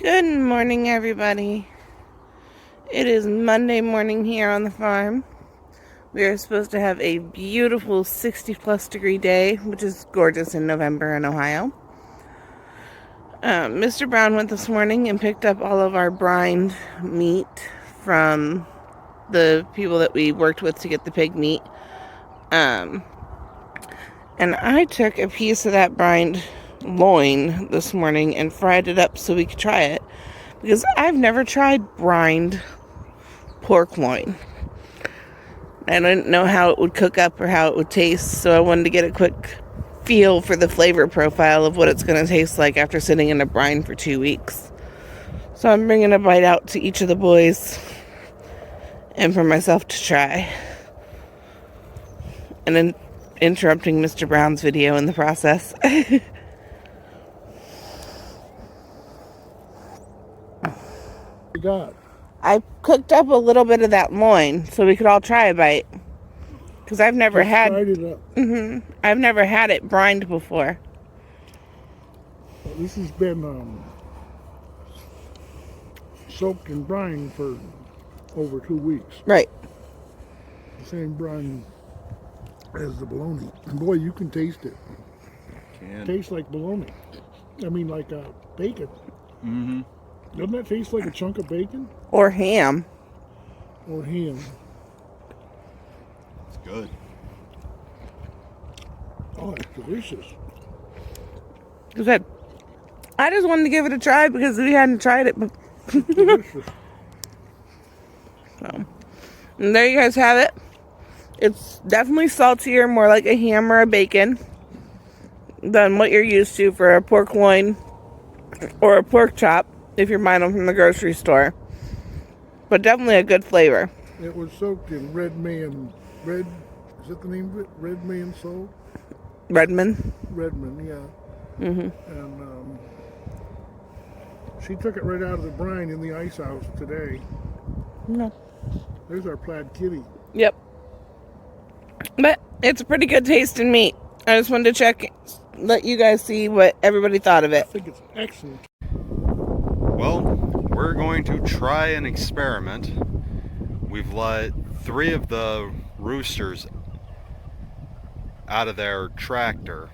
Good morning, everybody. It is Monday morning here on the farm. We are supposed to have a beautiful 60-plus degree day, which is gorgeous in November in Ohio. Mr. Brown went this morning and picked up all of our brined meat from the people that we worked with to get the pig meat. And I took a piece of that brined loin this morning and fried it up so we could try it. Because I've never tried brined pork loin. I didn't know how it would cook up or how it would taste, so I wanted to get a quick feel for the flavor profile of what it's going to taste like after sitting in a brine for 2 weeks. So I'm bringing a bite out to each of the boys and for myself to try. And then interrupting Mr. Brown's video in the process. God. I cooked up a little bit of that loin so we could all try a bite. Because I've never had I've never had it brined before. Well, this has been soaked in brine for over 2 weeks. Right. The same brine as the bologna. And boy, you can taste it. It tastes like bologna. I mean, like bacon. Mm-hmm. Doesn't that taste like a chunk of bacon? Or ham. Or ham. It's good. Oh, it's delicious. Good. I just wanted to give it a try because we hadn't tried it. Delicious. So, and there you guys have it. It's definitely saltier, more like a ham or a bacon than what you're used to for a pork loin or a pork chop if you're buying them from the grocery store. But definitely a good flavor. It was soaked in red, is that the name of it? Red man salt? Redmond. Redmond, yeah. Mm-hmm. And she took it right out of the brine in the ice house today. No. There's our plaid kitty. Yep. But it's a pretty good tasting meat. I just wanted to let you guys see what everybody thought of I it. think it's excellent. Well, we're going to try an experiment. We've let 3 of the roosters out of their tractor.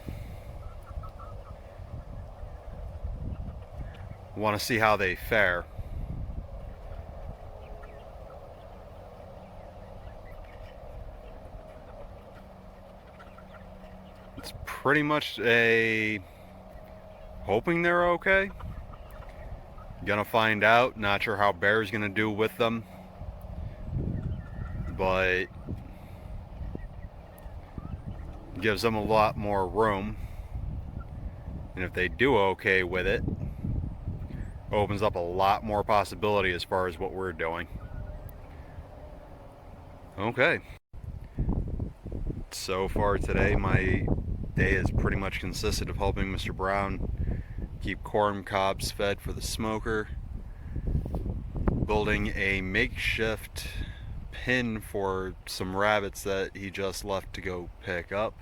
Want to see how they fare. It's pretty much a hoping they're okay. Gonna find out. Not sure how Bear's gonna do with them, but gives them a lot more room, and if they do okay with it, opens up a lot more possibility as far as what we're doing. Okay, so far today my day has pretty much consisted of helping Mr. Brown keep corn cobs fed for the smoker, building a makeshift pen for some rabbits that he just left to go pick up,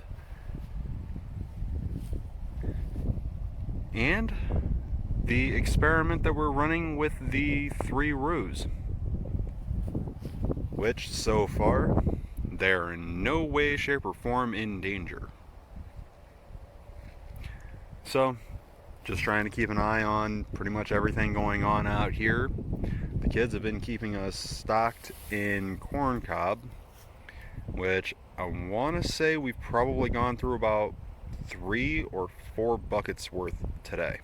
and the experiment that we're running with the 3 roos, which so far they're in no way, shape, or form in danger. So just trying to keep an eye on pretty much everything going on out here. The kids have been keeping us stocked in corn cob, which I want to say we've probably gone through about 3 or 4 buckets worth today.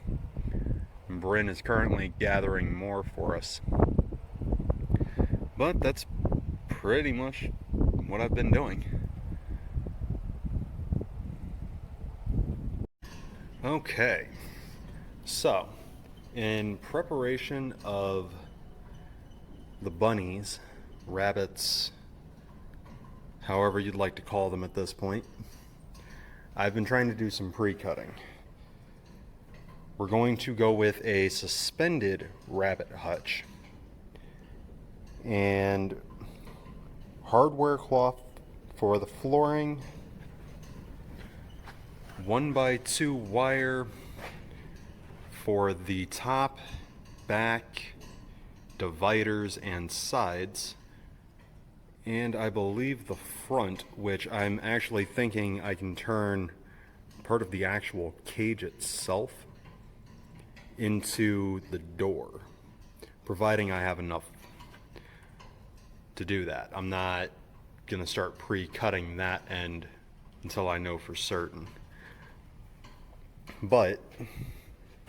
Bryn is currently gathering more for us. But that's pretty much what I've been doing. Okay, so in preparation of the bunnies, rabbits, however you'd like to call them at this point, I've been trying to do some pre-cutting. We're going to go with a suspended rabbit hutch and hardware cloth for the flooring, 1x2 wire for the top back, dividers, and sides. And I believe the front, which I'm actually thinking I can turn part of the actual cage itself into the door, providing I have enough to do that. I'm not gonna start pre-cutting that end until I know for certain. But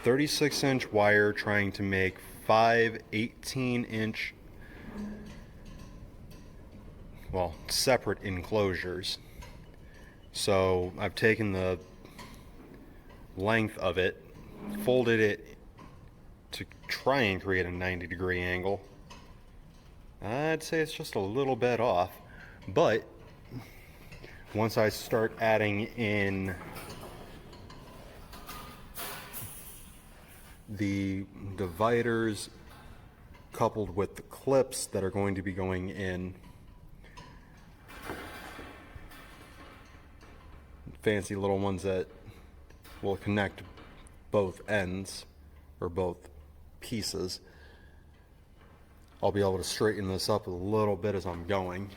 36-inch wire trying to make 5 18-inch, well, separate enclosures. So I've taken the length of it, folded it to try and create a 90-degree angle. I'd say it's just a little bit off, but once I start adding in the dividers coupled with the clips that are going to be going in, fancy little ones that will connect both ends or both pieces, I'll be able to straighten this up a little bit as I'm going.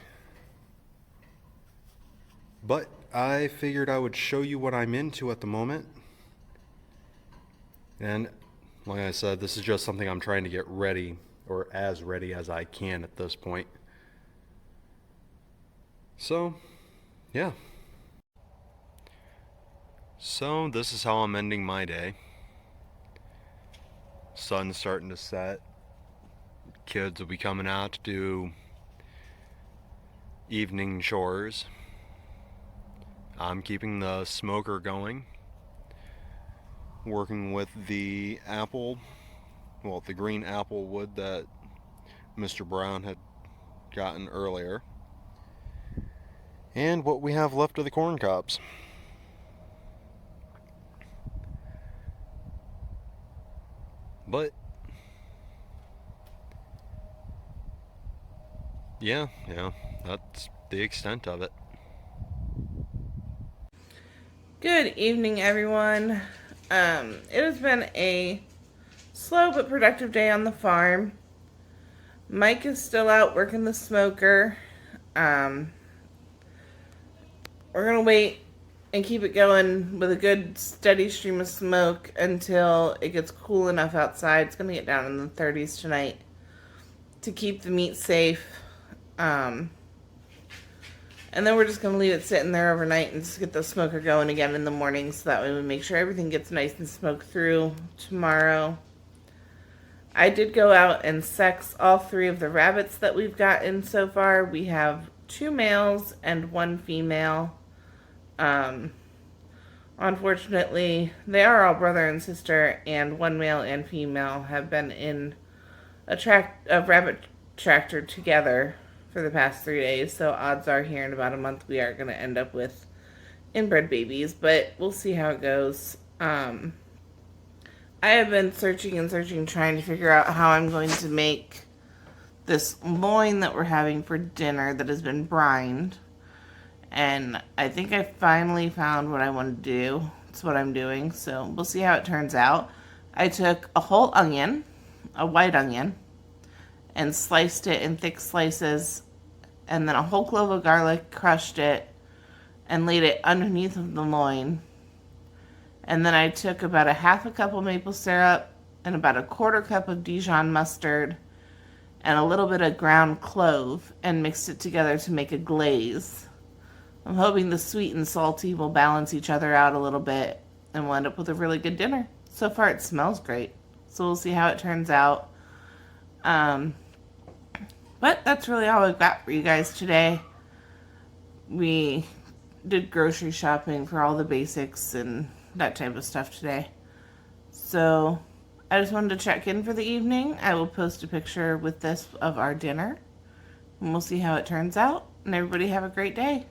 But I figured I would show you what I'm into at the moment. And like I said, this is just something I'm trying to get ready, or as ready as I can at this point. So, yeah. So this is how I'm ending my day. Sun's starting to set. Kids will be coming out to do evening chores. I'm keeping the smoker going, working with the the green apple wood that Mr. Brown had gotten earlier, and what we have left of the corn cobs. But yeah, that's the extent of it. Good evening, everyone. It has been a slow but productive day on the farm. Mike is still out working the smoker. We're going to wait and keep it going with a good steady stream of smoke until it gets cool enough outside. It's going to get down in the 30s tonight to keep the meat safe. And then we're just going to leave it sitting there overnight and just get the smoker going again in the morning, so that way we make sure everything gets nice and smoked through tomorrow. I did go out and sex all 3 of the rabbits that we've gotten so far. We have 2 males and 1 female. Unfortunately, they are all brother and sister, and 1 male and female have been in a rabbit tractor together for the past 3 days, so odds are here in about a month we are going to end up with inbred babies, but we'll see how it goes. I have been searching and searching, trying to figure out how I'm going to make this loin that we're having for dinner that has been brined, and I think I finally found what I want to do. It's what I'm doing, so we'll see how it turns out. I took a whole onion, a white onion, and sliced it in thick slices, and then a whole clove of garlic, crushed it, and laid it underneath of the loin. And then I took about a half a cup of maple syrup and about a 1/4 cup of Dijon mustard and a little bit of ground clove and mixed it together to make a glaze. I'm hoping the sweet and salty will balance each other out a little bit and we'll end up with a really good dinner. So far it smells great, so we'll see how it turns out. But that's really all I've got for you guys today. We did grocery shopping for all the basics and that type of stuff today. So I just wanted to check in for the evening. I will post a picture with this of our dinner, and we'll see how it turns out. And everybody have a great day.